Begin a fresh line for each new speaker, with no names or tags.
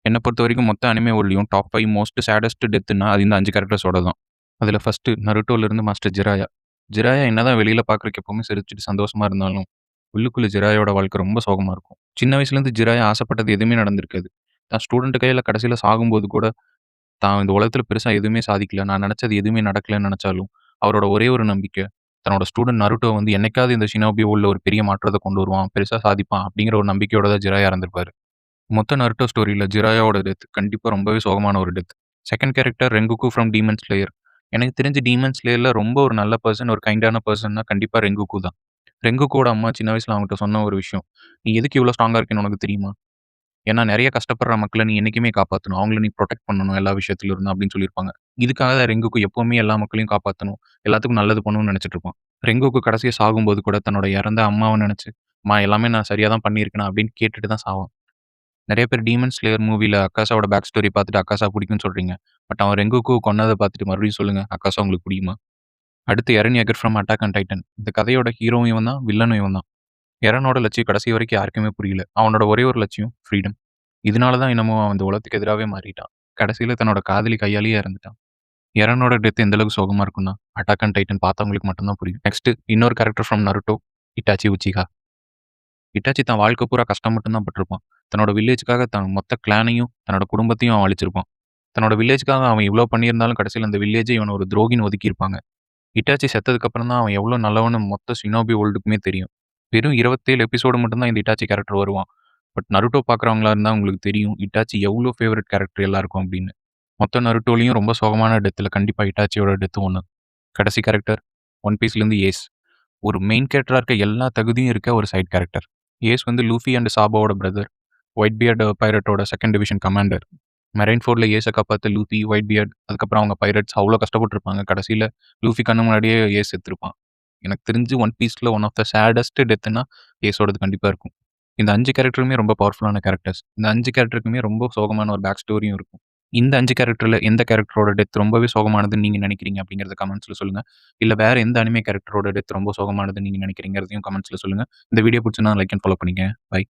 என்ன பொறுத்தவரைக்கும் மொத்த அனிமே வேர்ல்ட்லயும் டாப் 5 மோஸ்ட் சேடஸ்ட் டெத்னா அது இந்த 5 கேரக்டர்ஸோட தான். அதுல ஃபர்ஸ்ட்டு நருட்டோலருந்து மாஸ்டர் ஜிராயா. ஜிராயா என்னதான் வெளியில பார்க்கறதுக்கு எப்பவுமே சிரிச்சுட்டு சந்தோஷமா இருந்தாலும், உள்ளுக்குள்ள ஜிராயாவோட வாழ்க்கை ரொம்ப சோகமா இருக்கும். சின்ன வயசுலேருந்து ஜிராயா ஆசைப்பட்டது எதுவுமே நடந்திருக்காது. தான் ஸ்டூடண்ட் கையில கடைசியில சாகும்போது கூட, தான் இந்த உலகத்துல பெருசா எதுவுமே சாதிக்கல. நான் நெனச்சது எதுவுமே நடக்கலன்னு நெனச்சாலும், அவரோட ஒரே ஒரு நம்பிக்கை, தன்னோட ஸ்டூடண்ட் நருட்டோ வந்து என்னைக்காவது இந்த ஷினோபி வேர்ல்ட்ல ஒரு பெரிய மாற்றத்த கொண்டு வருவான், பெருசா சாதிப்பான் அப்படிங்கிற ஒரு நம்பிக்கையோட தான் ஜிராயா இறந்திருப்பாரு. மொத்த நருட்டோ ஸ்டோரியில ஜிராயாவோட டெத் கண்டிப்பா ரொம்பவே சோகமான ஒரு death. Second character Rengoku from Demon Slayer. எனக்கு தெரிஞ்சு டீமன் ஸ்லேயர்ல ரொம்ப ஒரு நல்ல பெர்சன், ஒரு கைண்டான பெர்சன்னா கண்டிப்பா ரெங்குகு தான். ரெங்குகோட அம்மா சின்ன வயசுல அவன்கிட்ட சொன்ன ஒரு விஷயம், "நீ எதுக்கு இவ்ளோ ஸ்ட்ராங்கா இருக்கேன்னு உனக்கு தெரியுமா? ஏன்னா நெறைய கஷ்டப்படுற மக்கள நீ என்னைக்குமே காப்பாத்தணும். அவங்கள நீ புரொடெக்ட் பண்ணணும் எல்லா விஷயத்துல இருந்தும்" அப்படின்னு சொல்லியிருப்பாங்க. இதுக்காக தான் ரெங்குகு எப்பவுமே எல்லா மக்களையும் காப்பாத்தணும், எல்லாத்துக்கும் நல்லது பண்ணணும்னு நெனச்சுட்டு இருப்பான். ரெங்குகு கடைசியா சாகும்போது கூட தன்னோட இறந்த அம்மாவ நெனச்சு, "அம்மா எல்லாமே நான் சரியா தான் பண்ணியிருக்கேனா?" அப்படின்னு கேட்டுட்டு தான் சாவான். நெறைய பேர் டீமன் ஸ்லேயர் மூவில அக்காசாவோட பேக் ஸ்டோரி பார்த்துட்டு அக்காசா புடிக்கும்னு சொல்றீங்க. பட் அவன் ரெங்குக்கு கொன்னத பார்த்துட்டு மறுபடியும் சொல்லுங்க, அக்காசா உங்களுக்கு புடிக்குமா? அடுத்து Eren Yeager from Attack on Titan. இந்த கதையோட ஹீரோவும் இவன் தான், வில்லனும் இவன் தான். எரனோட லட்சியம் கடைசி வரைக்கும் யாருக்குமே புரியல. அவனோட ஒரே ஒரு லட்சியம் ஃப்ரீடம். இதனால தான் என்னமோ அவன் இந்த உலகத்துக்கு எதிராவே மாறிட்டான். கடைசியில தன்னோட காதலி கையாலேயே இறந்துட்டான். எரனோட டெத் எந்த அளவுக்கு சோகமா இருக்கும்னா, அட்டாக் ஆன் டைட்டன் பார்த்தவங்களுக்கு மட்டும் தான் புரியும். நெக்ஸ்ட் இன்னொரு character from Naruto, Itachi Uchiha. Itachi தன் வாழ்க்கை பூரா கஷ்டம் மட்டும் தான் பட்டிருப்பான். தன்னோட வில்லேஜ்க்காக தன் மொத்த கிளானையும், தன்னோட குடும்பத்தையும் அவன் அழிச்சிருப்பான். தன்னோட வில்லேஜ்க்காக அவன் இவ்ளோ பண்ணியிருந்தாலும் கடைசியில அந்த வில்லேஜே இவன ஒரு துரோகின்னு ஒதுக்கியிருப்பாங்க. இட்டாச்சி செத்ததுக்கு அப்புறம் தான் அவன் எவ்ளோ நல்லவன்னு மொத்த ஷினோபி வேர்ல்டுக்குமே தெரியும். வெறும் 27 எபிசோடு மட்டும் தான் இந்த இட்டாச்சி கேரக்டர் வருவான். பட் நருட்டோ பார்க்குறவங்களா இருந்தா உங்களுக்கு தெரியும், இட்டாச்சி எவ்ளோ ஃபேவரைட் கேரக்டர் எல்லாருக்கும் அப்படின்னு. மொத்த நருட்டோலயும் ரொம்ப சோகமான டெத்ல கண்டிப்பா இட்டாச்சியோட டெத்தும் ஒண்ணு. கடைசி கேரக்டர் ஒன் பீஸ்லேருந்து ஏஸ். ஒரு மெயின் கேரக்டரா இருக்க எல்லா தகுதியும் இருக்க ஒரு சைட் கேரக்டர். ஏஸ் வந்து லூஃபி அண்ட் சாபோவோட பிரதர். ஒயிட் பியர்ட் பைரட்டோட 2ண்ட் டிவிஷன் கமாண்டர். மெரைன் ஃபோர்ல ஏஸ காப்பாத்த லூஃபி, ஒயிட் பியர்ட் அதுக்கப்புறம் அவங்க பைரட்ஸ் அவ்ளோ கஷ்டப்பட்டுருப்பாங்க. கடைசியில லூஃபி கண்ணு முன்னாடியே ஏஸ் செத்துருப்பான். எனக்கு தெரிஞ்சு ஒன் பீஸ்ல ஒன் ஆஃப் த சேடஸ்ட் டெத்துனா ஏஸோடது கண்டிப்பா இருக்கும். இந்த 5 கேரக்டருமே ரொம்ப பவர்ஃபுல்லான கேரக்டர்ஸ். இந்த 5 கேரக்டருக்குமே ரொம்ப சோகமான ஒரு பேக் ஸ்டோரியும் இருக்கும். இந்த 5 கேரக்டர்ல எந்த கேரக்டரோட டெத் ரொம்பவே சோகமானதுன்னு நீங்க நினைக்கிறீங்க அப்படிங்கிறத கமெண்ட்ஸ்ல சொல்லுங்க. இல்ல வேற எந்த அனிமே கேரக்டரோட டெத் ரொம்ப சோகமானதுன்னு நீங்க நினைக்கிறீங்கிறதையும் கமெண்ட்ஸ்ல சொல்லுங்க. இந்த வீடியோ புடிச்சிருந்தா லைக் அண்ட் ஃபாலோ பண்ணிக்கங்க. பை.